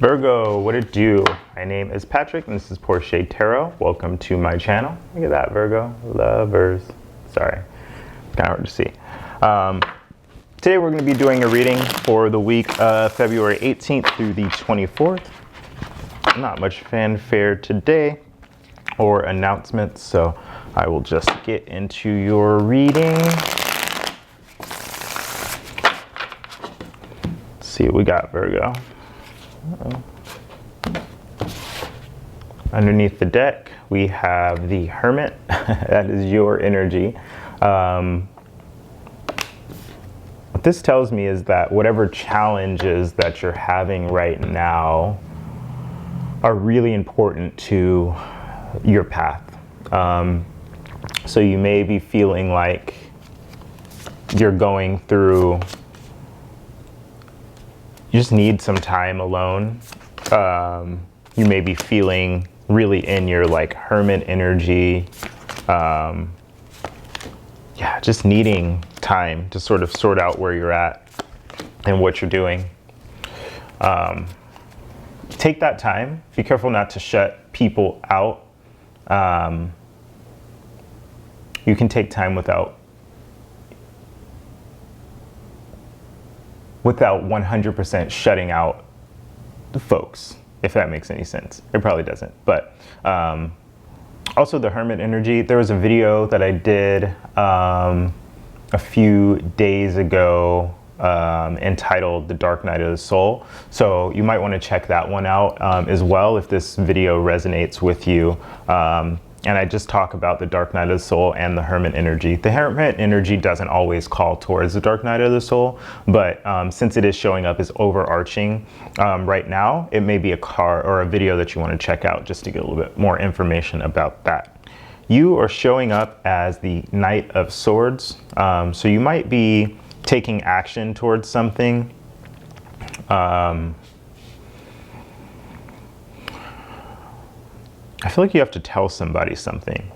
Virgo, what it do? My name is Patrick and this is Porché Tarot. Welcome to my channel. Look at that, Virgo. Lovers. Sorry, it's kind of hard to see. Today we're going to be doing a reading for the week of February 18th through the 24th. Not much fanfare today or announcements, so I will just get into your reading. Let's see what we got, Virgo. Uh-oh. Underneath the deck, we have the Hermit. That is your energy. What this tells me is that whatever challenges that you're having right now are really important to your path. So you may be feeling like you're going through, you just need some time alone. You may be feeling really in your like hermit energy. Yeah, just needing time to sort of sort out where you're at and what you're doing. Take that time. Be careful not to shut people out. You can take time without 100% shutting out the folks, if that makes any sense. It probably doesn't, but also the Hermit energy. There was a video that I did a few days ago entitled The Dark Night of the Soul. So you might want to check that one out as well if this video resonates with you. And I just talk about the Dark Night of the Soul and the Hermit energy. The Hermit energy doesn't always call towards the Dark Night of the Soul, but since it is showing up as overarching right now, it may be a card or a video that you want to check out just to get a little bit more information about that. You are showing up as the Knight of Swords, so you might be taking action towards something. I feel like you have to tell somebody something,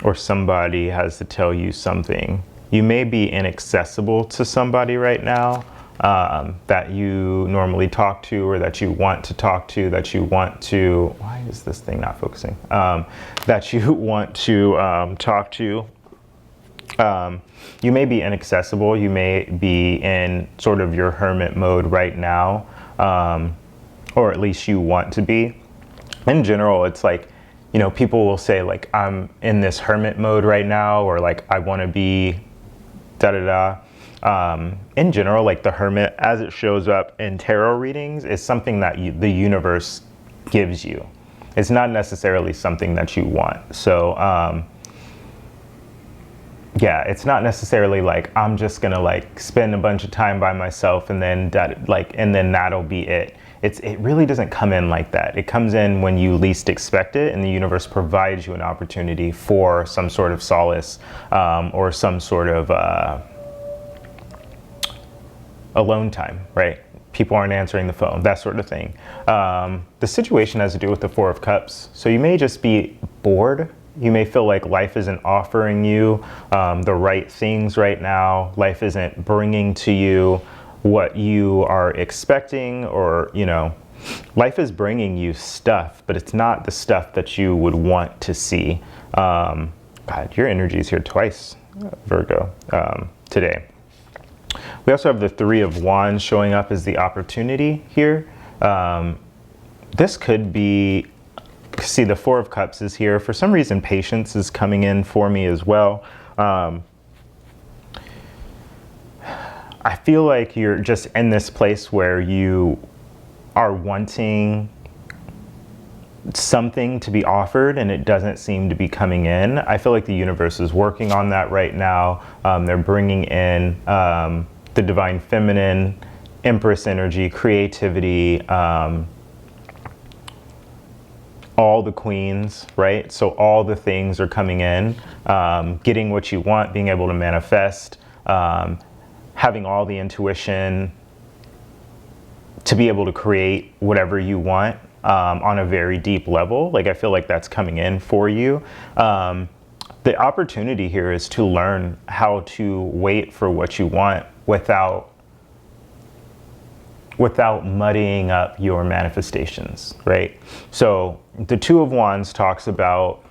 or somebody has to tell you something. You may be inaccessible to somebody right now that you normally talk to, or that you want to talk to, that you want to, why is this thing not focusing? That you want to talk to. You may be inaccessible. You may be in sort of your hermit mode right now, or at least you want to be. In general, it's like, you know, people will say like, I'm in this hermit mode right now, or like, I want to be da-da-da. In general, like the hermit, as it shows up in tarot readings, is something that the universe gives you. It's not necessarily something that you want. So, yeah, it's not necessarily like, I'm just gonna like spend a bunch of time by myself and then that'll be it. It really doesn't come in like that. It comes in when you least expect it, and the universe provides you an opportunity for some sort of solace or some sort of alone time, right? People aren't answering the phone, that sort of thing. The situation has to do with the Four of Cups. So you may just be bored. You may feel like life isn't offering you the right things right now. Life isn't bringing to you what you are expecting, or, you know, life is bringing you stuff, but it's not the stuff that you would want to see. God, your energy is here twice, Virgo, today. We also have the Three of Wands showing up as the opportunity here. This could be, see, the Four of Cups is here. For some reason, patience is coming in for me as well. I feel like you're just in this place where you are wanting something to be offered and it doesn't seem to be coming in. I feel like the universe is working on that right now. They're bringing in the divine feminine, Empress energy, creativity, all the queens, right? So all the things are coming in, getting what you want, being able to manifest, having all the intuition to be able to create whatever you want on a very deep level. Like, I feel like that's coming in for you. The opportunity here is to learn how to wait for what you want without without muddying up your manifestations, right? So the Two of Wands talks about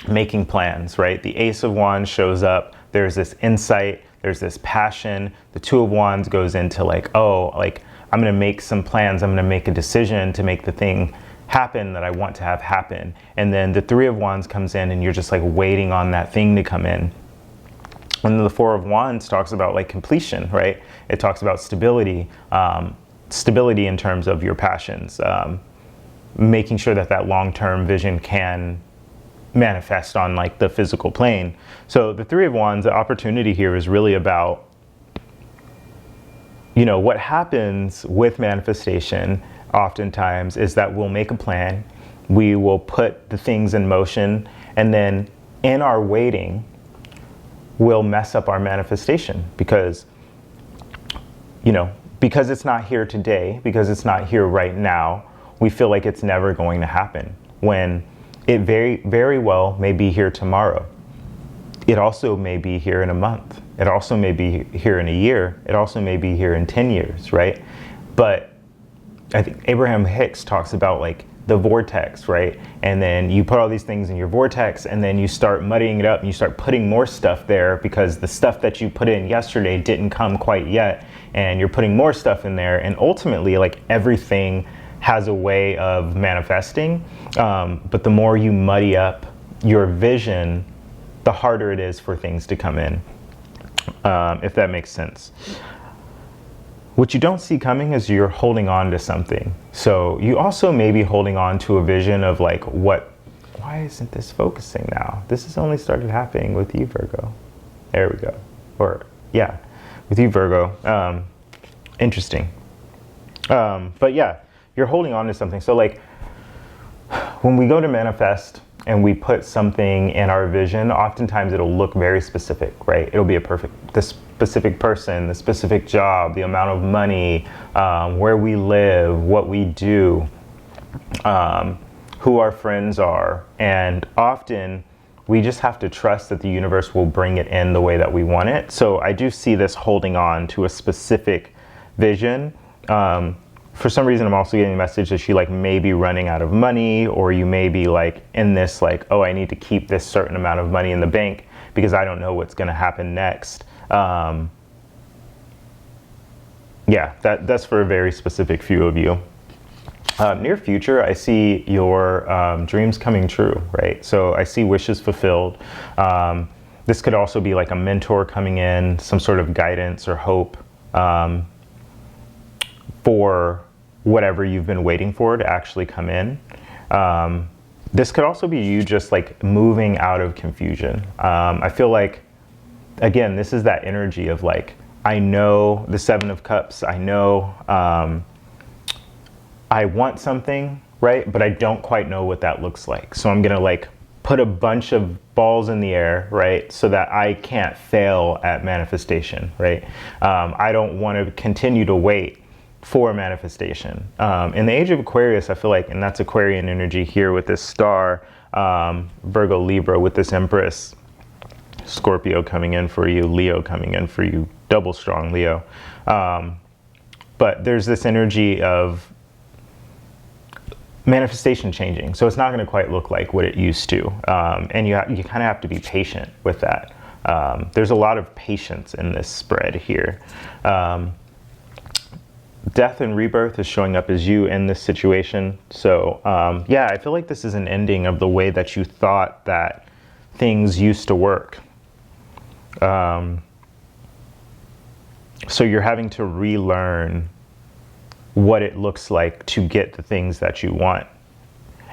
making plans, right? The Ace of Wands shows up. There's this insight. There's this passion. The Two of Wands goes into like, oh, like I'm going to make some plans. I'm going to make a decision to make the thing happen that I want to have happen. And then the Three of Wands comes in and you're just like waiting on that thing to come in. And then the Four of Wands talks about like completion, right? It talks about stability, stability in terms of your passions, making sure that that long-term vision can manifest on like the physical plane. So the Three of Wands, the opportunity here is really about, you know, what happens with manifestation oftentimes is that we'll make a plan, we will put the things in motion, and then in our waiting, we'll mess up our manifestation because, you know, because it's not here today, because it's not here right now, we feel like it's never going to happen when it very, very well may be here tomorrow. It also may be here in a month. It also may be here in a year. It also may be here in 10 years, right? But I think Abraham Hicks talks about like the vortex, right? And then you put all these things in your vortex and then you start muddying it up and you start putting more stuff there because the stuff that you put in yesterday didn't come quite yet. And you're putting more stuff in there. And ultimately, like everything has a way of manifesting. But the more you muddy up your vision, the harder it is for things to come in, if that makes sense. What you don't see coming is you're holding on to something. So you also may be holding on to a vision of like, why isn't this focusing now? This has only started happening with you, Virgo. There we go. Or yeah, with you, Virgo. Interesting. But yeah, you're holding on to something. So like when we go to manifest and we put something in our vision, oftentimes it'll look very specific, right? It'll be the specific person, the specific job, the amount of money, where we live, what we do, who our friends are. And often we just have to trust that the universe will bring it in the way that we want it. So I do see this holding on to a specific vision. For some reason, I'm also getting a message that you like may be running out of money, or you may be like in this like, oh, I need to keep this certain amount of money in the bank because I don't know what's going to happen next. Yeah, that's for a very specific few of you. Near future, I see your dreams coming true, right? So I see wishes fulfilled. This could also be like a mentor coming in, some sort of guidance or hope for whatever you've been waiting for to actually come in. This could also be you just like moving out of confusion. I feel like, again, this is that energy of like, I know the Seven of Cups, I know I want something, right? But I don't quite know what that looks like. So I'm gonna like put a bunch of balls in the air, right? So that I can't fail at manifestation, right? I don't wanna continue to wait for manifestation. In the age of Aquarius, I feel like, and that's Aquarian energy here with this star, Virgo, Libra with this Empress, Scorpio coming in for you, Leo coming in for you, double strong Leo. But there's this energy of manifestation changing. So it's not gonna quite look like what it used to. And you kind of have to be patient with that. There's a lot of patience in this spread here. Death and rebirth is showing up as you in this situation. So yeah, I feel like this is an ending of the way that you thought that things used to work. So you're having to relearn what it looks like to get the things that you want.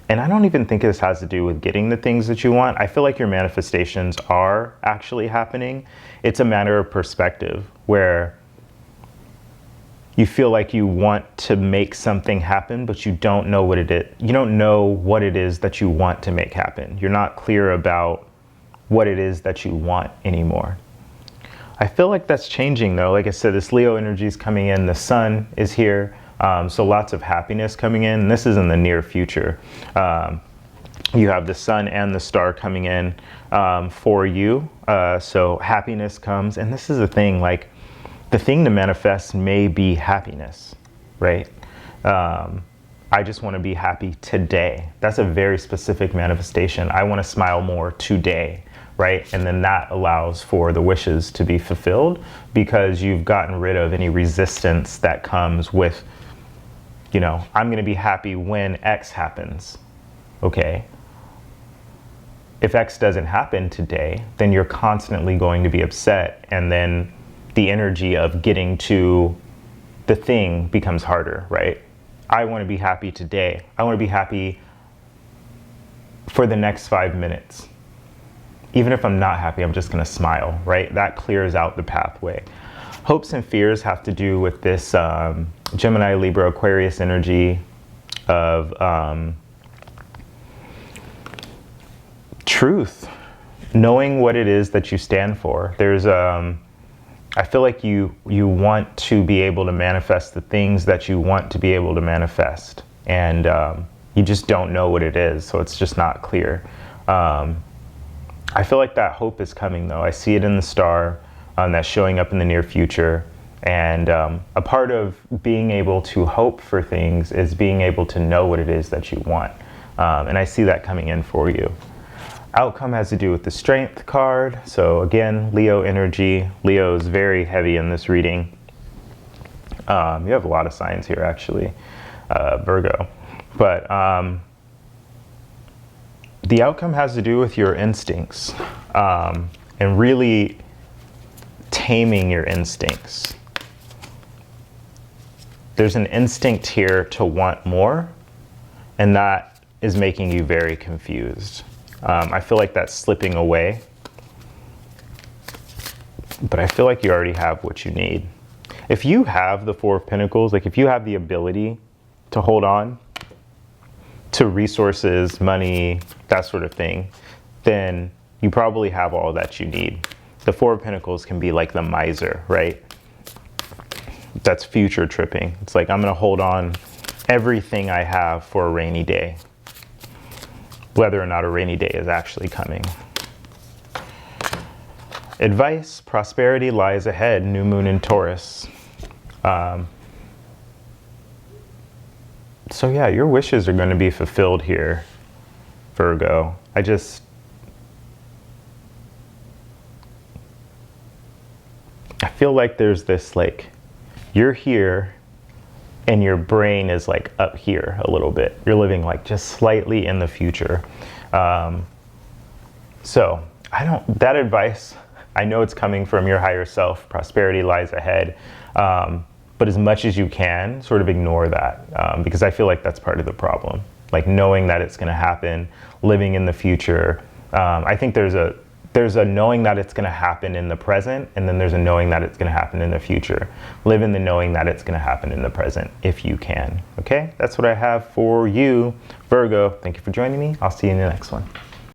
And I don't even think this has to do with getting the things that you want. I feel like your manifestations are actually happening. It's a matter of perspective where you feel like you want to make something happen, but you don't know what it is. You don't know what it is that you want to make happen. You're not clear about what it is that you want anymore. I feel like that's changing though. Like I said, this Leo energy is coming in. The sun is here. So lots of happiness coming in. And this is in the near future. You have the sun and the star coming in for you. So happiness comes. And this is the thing, like, the thing to manifest may be happiness, right? I just want to be happy today. That's a very specific manifestation. I want to smile more today, right? And then that allows for the wishes to be fulfilled because you've gotten rid of any resistance that comes with, you know, I'm going to be happy when X happens. Okay. If X doesn't happen today, then you're constantly going to be upset. And then the energy of getting to the thing becomes harder, right? I want to be happy today. I want to be happy for the next 5 minutes. Even if I'm not happy, I'm just going to smile, right? That clears out the pathway. Hopes and fears have to do with this Gemini, Libra, Aquarius energy of truth, knowing what it is that you stand for. There's I feel like you want to be able to manifest the things that you want to be able to manifest, and you just don't know what it is, so it's just not clear. I feel like that hope is coming, though. I see it in the star that's showing up in the near future, and a part of being able to hope for things is being able to know what it is that you want, and I see that coming in for you. Outcome has to do with the Strength card. So again, Leo energy. Leo is very heavy in this reading. You have a lot of signs here, actually, Virgo. But the outcome has to do with your instincts and really taming your instincts. There's an instinct here to want more, and that is making you very confused. I feel like that's slipping away, but I feel like you already have what you need. If you have the Four of Pentacles, like if you have the ability to hold on to resources, money, that sort of thing, then you probably have all that you need. The Four of Pentacles can be like the miser, right? That's future tripping. It's like, I'm going to hold on everything I have for a rainy day, whether or not a rainy day is actually coming. Advice, prosperity lies ahead, new moon in Taurus. So yeah, your wishes are going to be fulfilled here, Virgo. I feel like there's this, like, you're here and your brain is like up here a little bit. You're living like just slightly in the future. So that advice, I know it's coming from your higher self. Prosperity lies ahead. But as much as you can, sort of ignore that, because I feel like that's part of the problem. Like knowing that it's going to happen, living in the future. I think there's a knowing that it's going to happen in the present, and then there's a knowing that it's going to happen in the future. Live in the knowing that it's going to happen in the present if you can. Okay, that's what I have for you, Virgo. Thank you for joining me. I'll see you in the next one.